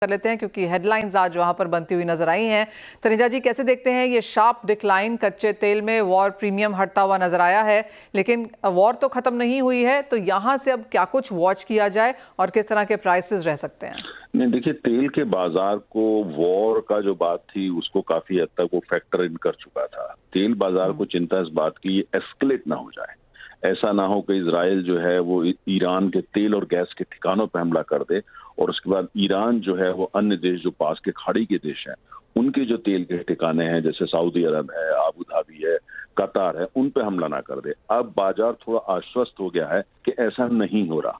कर लेते हैं क्योंकि हेडलाइंस आज वहां पर बनती हुई नजर आई हैं। तनुजा जी, कैसे देखते हैं ये शार्प डिक्लाइन कच्चे तेल में? वॉर प्रीमियम हटता हुआ नजर आया है, लेकिन वॉर तो खत्म नहीं हुई है, तो यहां से अब क्या कुछ वॉच किया जाए और किस तरह के प्राइसेस रह सकते हैं? नहीं, देखिए, तेल के बाजार को वॉर का जो बात थी उसको काफी हद तक वो फैक्टर इन कर चुका था। तेल बाजार को चिंता इस बात की एस्केलेट ना हो जाए, ऐसा ना हो कि इजराइल जो है वो ईरान के तेल और गैस के ठिकानों पर हमला कर दे और उसके बाद ईरान जो है वो अन्य देश जो पास के खाड़ी के देश हैं उनके जो तेल के ठिकाने हैं जैसे सऊदी अरब है, आबू धाबी है, कतार है, उन पे हमला ना कर दे। अब बाजार थोड़ा आश्वस्त हो गया है कि ऐसा नहीं हो रहा,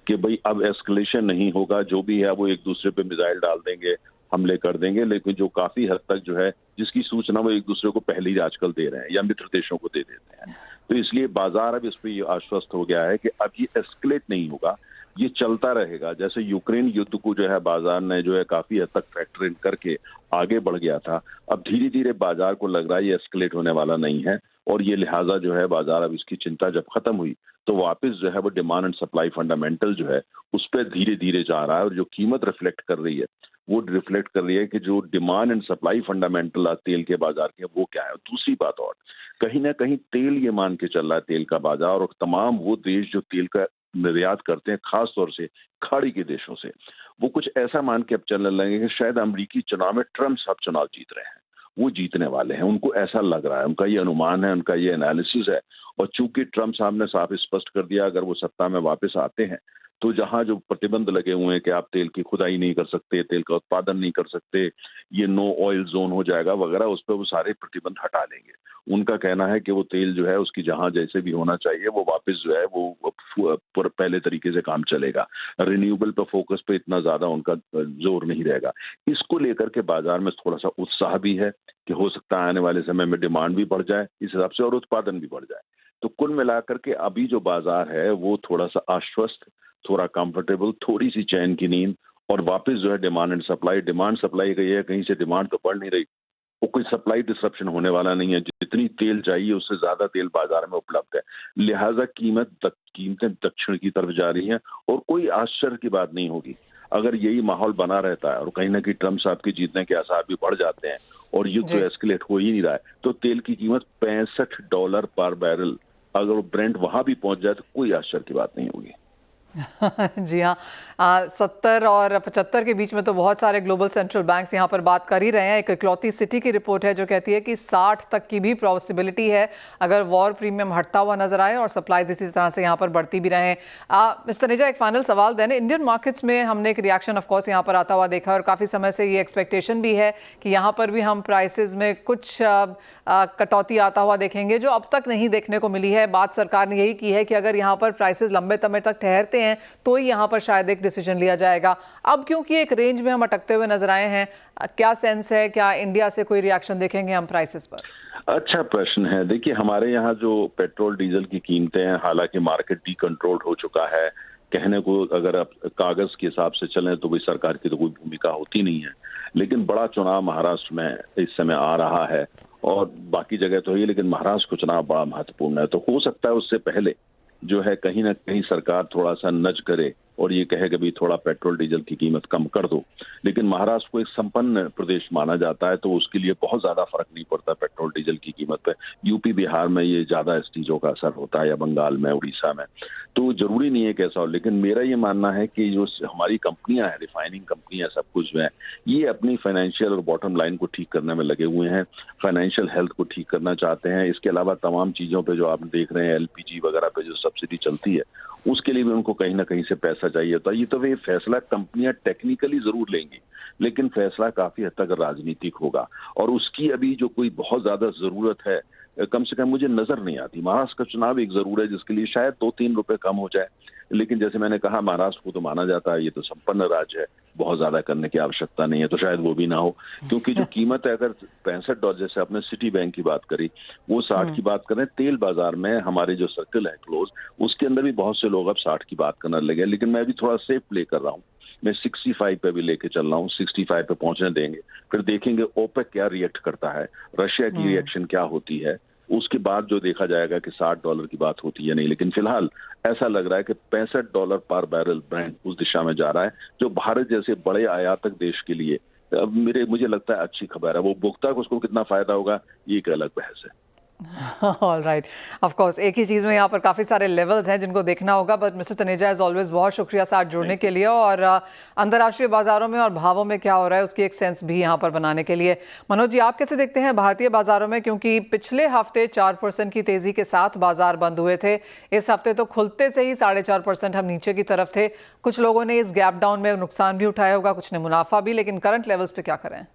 कि भाई अब एस्केलेशन नहीं होगा, जो भी है वो एक दूसरे पे मिसाइल डाल देंगे, हमले कर देंगे, लेकिन जो काफी हद तक जो है जिसकी सूचना वो एक दूसरे को पहले ही आजकल दे रहे हैं या मित्र देशों को दे देते हैं। तो इसलिए बाजार अब इस पे ये आश्वस्त हो गया है कि अब ये एस्केलेट नहीं होगा, ये चलता रहेगा। जैसे यूक्रेन युद्ध को जो है बाजार ने जो है काफी हद तक फैक्टर इन करके आगे बढ़ गया था, अब धीरे धीरे बाजार को लग रहा है ये एस्केलेट होने वाला नहीं है और ये लिहाजा जो है बाजार अब इसकी चिंता जब खत्म हुई तो वापस जो है वो डिमांड एंड सप्लाई फंडामेंटल जो है उस पर धीरे धीरे जा रहा है और जो कीमत रिफ्लेक्ट कर रही है वो रिफ्लेक्ट कर रही है कि जो डिमांड एंड सप्लाई फंडामेंटल तेल के बाजार के वो क्या है। दूसरी बात, और कहीं ना कहीं तेल ये मान के चल रहा है तेल का बाजार और तमाम वो देश जो तेल का निर्यात करते हैं खास तौर से खाड़ी के देशों से, वो कुछ ऐसा मान के अब चलने लगे कि शायद अमेरिकी चुनाव में ट्रम्प साहब चुनाव जीत रहे हैं, वो जीतने वाले हैं, उनको ऐसा लग रहा है, उनका ये अनुमान है, उनका ये एनालिसिस है। और चूंकि ट्रम्प साहब ने साफ स्पष्ट कर दिया अगर वो सत्ता में वापस आते हैं तो जहां जो प्रतिबंध लगे हुए हैं कि आप तेल की खुदाई नहीं कर सकते, तेल का उत्पादन नहीं कर सकते, ये नो ऑयल जोन हो जाएगा वगैरह, उस पर वो सारे प्रतिबंध हटा लेंगे। उनका कहना है कि वो तेल जो है उसकी जहां जैसे भी होना चाहिए वो वापस जो है वो पहले तरीके से काम चलेगा, रिन्यूएबल पे फोकस पे इतना ज्यादा उनका जोर नहीं रहेगा। इसको लेकर के बाजार में थोड़ा सा उत्साह भी है कि हो सकता है आने वाले समय में डिमांड भी बढ़ जाए इस हिसाब से और उत्पादन भी बढ़ जाए। तो कुल मिलाकर के अभी जो बाजार है वो थोड़ा सा आश्वस्त, थोड़ा कंफर्टेबल, थोड़ी सी चैन की नींद और वापस जो है डिमांड सप्लाई का ये है, कहीं से डिमांड तो बढ़ नहीं रही, वो कोई सप्लाई डिसरप्शन होने वाला नहीं है, जितनी तेल चाहिए उससे ज्यादा तेल बाजार में उपलब्ध है, लिहाजा कीमतें दक्षिण की तरफ जा रही हैं और कोई आश्चर्य की बात नहीं होगी अगर यही माहौल बना रहता है और कहीं ना कहीं ट्रम्प साहब के जीतने के आसार भी बढ़ जाते हैं और युद्ध तो एस्केलेट हो ही नहीं रहा है, तो तेल की कीमत $65 पर बैरल अगर ब्रेंट वहां भी पहुंच जाए तो कोई आश्चर्य की बात नहीं होगी। जी हाँ, 70 और 75 के बीच में तो बहुत सारे ग्लोबल सेंट्रल बैंक्स यहाँ पर बात कर ही रहे हैं। एक इकलौती सिटी की रिपोर्ट है जो कहती है कि 60 तक की भी पॉसिबिलिटी है अगर वॉर प्रीमियम हटता हुआ नजर आए और सप्लाईज इसी तरह से यहाँ पर बढ़ती भी रहें। मिस्टर तनुजा, एक फाइनल सवाल देने, इंडियन मार्केट्स में हमने एक रिएक्शन ऑफकोर्स यहाँ पर आता हुआ देखा और काफ़ी समय से ये एक्सपेक्टेशन भी है कि यहाँ पर भी हम प्राइसेस में कुछ कटौती आता हुआ देखेंगे जो अब तक नहीं देखने को मिली है। बात सरकार ने यही की है कि अगर यहाँ पर प्राइसेस लंबे समय तक ठहरते हैं तो ही यहाँ पर शायद एक डिसीजन लिया जाएगा। अब क्योंकि एक रेंज में हम अटकते हुए नजर आए हैं, क्या सेंस है, क्या इंडिया से कोई रिएक्शन देखेंगे हम प्राइसेस पर? अच्छा प्रश्न है। देखिए, हमारे यहाँ जो पेट्रोल डीजल की कीमतें हैं, हालांकि मार्केट डीकंट्रोल्ड हो चुका है, कहने को अगर आप कागज के हिसाब से चलें तो भाई सरकार की तो कोई भूमिका होती नहीं है, लेकिन बड़ा चुनाव महाराष्ट्र में इस समय आ रहा है और बाकी जगह तो है, लेकिन महाराष्ट्र को चुनाव बड़ा महत्वपूर्ण है, तो हो सकता है उससे पहले जो है कहीं ना कहीं सरकार थोड़ा सा नज करे और ये कहे कि भाई थोड़ा पेट्रोल डीजल की कीमत कम कर दो। लेकिन महाराष्ट्र को एक संपन्न प्रदेश माना जाता है तो उसके लिए बहुत ज्यादा फर्क नहीं पड़ता पेट्रोल डीजल की कीमत पे। यूपी बिहार में ये ज्यादा इस चीजों का असर होता है या बंगाल में, उड़ीसा में, तो जरूरी नहीं है कैसा हो। लेकिन मेरा ये मानना है कि जो हमारी कंपनियां हैं, रिफाइनिंग कंपनियां, सब कुछ जो है ये अपनी फाइनेंशियल और बॉटम लाइन को ठीक करने में लगे हुए हैं, फाइनेंशियल हेल्थ को ठीक करना चाहते हैं। इसके अलावा तमाम चीजों पे जो आप देख रहे हैं, एलपीजी वगैरह पे जो सब्सिडी चलती है उसके लिए भी उनको कहीं ना कहीं से पैसा चाहिए होता है। ये तो वे फैसला कंपनियां टेक्निकली जरूर लेंगी, लेकिन फैसला काफी हद तक राजनीतिक होगा और उसकी अभी जो कोई बहुत ज्यादा जरूरत है कम से कम मुझे नजर नहीं आती। महाराष्ट्र का चुनाव एक जरूर है जिसके लिए शायद 2-3 रुपए कम हो जाए, लेकिन जैसे मैंने कहा महाराष्ट्र को तो माना जाता है ये तो संपन्न राज्य है, बहुत ज्यादा करने की आवश्यकता नहीं है, तो शायद वो भी ना हो, क्योंकि जो कीमत है अगर $65, जैसे आपने सिटी बैंक की बात करी, वो 60 की बात करें। तेल बाजार में हमारे जो सर्कल है क्लोज, उसके अंदर भी बहुत से लोग अब 60 की बात करने लगे, लेकिन मैं भी थोड़ा सेफ प्ले कर रहा हूँ, मैं 65 पे भी लेके चल रहा हूँ, 65 पे पहुंचने देंगे, फिर देखेंगे ओपेक क्या रिएक्ट करता है, रशिया की रिएक्शन क्या होती है, उसके बाद जो देखा जाएगा कि $60 की बात होती है नहीं, लेकिन फिलहाल ऐसा लग रहा है कि $65 पर बैरल ब्रेंट उस दिशा में जा रहा है, जो भारत जैसे बड़े आयातक देश के लिए मुझे लगता है अच्छी खबर है। वो उपभोक्ता को उसको कितना फायदा होगा, ये एक अलग बहस है। ऑल राइट, ऑफ कोर्स एक ही चीज़ में यहाँ पर काफ़ी सारे लेवल्स हैं जिनको देखना होगा। But mister Taneja as always बहुत शुक्रिया साथ जुड़ने के लिए और अंतर्राष्ट्रीय बाजारों में और भावों में क्या हो रहा है उसकी एक सेंस भी यहाँ पर बनाने के लिए। मनोज जी, आप कैसे देखते हैं भारतीय बाजारों में, क्योंकि पिछले हफ्ते 4% की तेज़ी के साथ बाजार बंद हुए थे, इस हफ्ते तो खुलते से ही 4.5% हम नीचे की तरफ थे। कुछ लोगों ने इस गैप डाउन में नुकसान भी उठाया होगा, कुछ ने मुनाफा भी, लेकिन करंट लेवल्स पे क्या करें?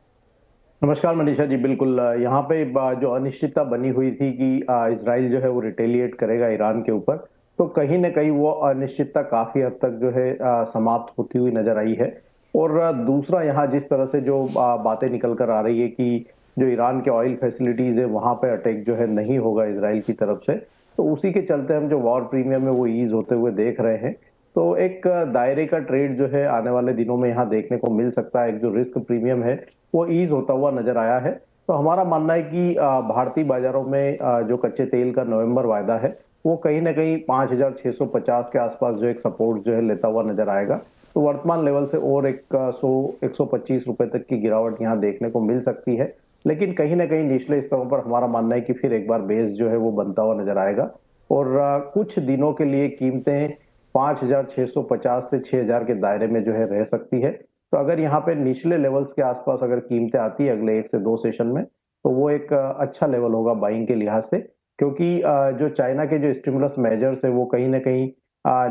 नमस्कार मनीषा जी, बिल्कुल यहाँ पे जो अनिश्चितता बनी हुई थी कि इजराइल जो है वो रिटेलिएट करेगा ईरान के ऊपर, तो कहीं ना कहीं वो अनिश्चितता काफी हद तक जो है समाप्त होती हुई नजर आई है। और दूसरा, यहाँ जिस तरह से जो बातें निकल कर आ रही है कि जो ईरान के ऑयल फैसिलिटीज है वहां पे अटैक जो है नहीं होगा इजराइल की तरफ से, तो उसी के चलते हम जो वॉर प्रीमियम है वो ईज होते हुए देख रहे हैं। तो एक दायरे का ट्रेड जो है आने वाले दिनों में यहाँ देखने को मिल सकता है। एक जो रिस्क प्रीमियम है वो ईज होता हुआ नजर आया है। तो हमारा मानना है कि भारतीय बाजारों में जो कच्चे तेल का नवंबर वायदा है वो कहीं ना कहीं 5,650 के आसपास जो एक सपोर्ट जो है लेता हुआ नजर आएगा। तो वर्तमान लेवल से और 125 रुपए तक की गिरावट यहाँ देखने को मिल सकती है, लेकिन कहीं ना कहीं निचले स्तरों पर हमारा मानना है कि फिर एक बार बेस जो है वो बनता हुआ नजर आएगा और कुछ दिनों के लिए कीमतें 5,650 से 6,000 के दायरे में जो है रह सकती है। तो अगर यहाँ पे निचले लेवल्स के आसपास अगर कीमतें आती है अगले 1 से 2 सेशन में, तो वो एक अच्छा लेवल होगा बाइंग के लिहाज से, क्योंकि जो चाइना के जो स्टिमुलस मेजर्स है वो कहीं ना कहीं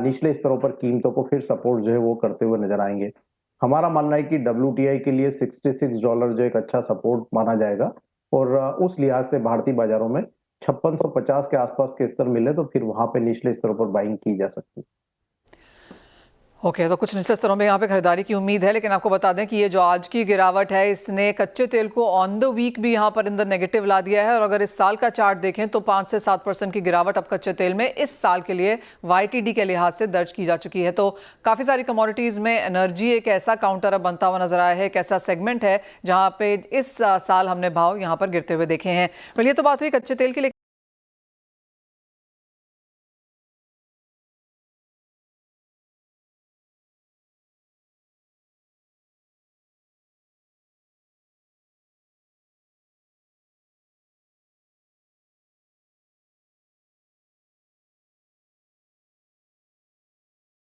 निचले स्तरों पर कीमतों को फिर सपोर्ट जो है वो करते हुए नजर आएंगे। हमारा मानना है कि WTI के लिए $66 जो एक अच्छा सपोर्ट माना जाएगा और उस लिहाज से भारतीय बाजारों में 5650 के आसपास के स्तर मिले तो फिर वहां पे निचले स्तरों पर बाइंग की जा सकती है। ओके, तो कुछ निचले स्तरों में यहाँ पे खरीदारी की उम्मीद है, लेकिन आपको बता दें कि ये जो आज की गिरावट है इसने कच्चे तेल को ऑन द वीक भी यहाँ पर अंदर नेगेटिव ला दिया है। और अगर इस साल का चार्ट देखें तो 5 से 7% की गिरावट अब कच्चे तेल में इस साल के लिए YTD के लिहाज से दर्ज की जा चुकी है। तो काफ़ी सारी कमोडिटीज़ में एनर्जी एक ऐसा काउंटर अब बनता हुआ नजर आया है, एक ऐसा सेगमेंट है जहाँ पे इस साल हमने भाव यहाँ पर गिरते हुए देखे हैं। ये तो बात हुई कच्चे तेल की।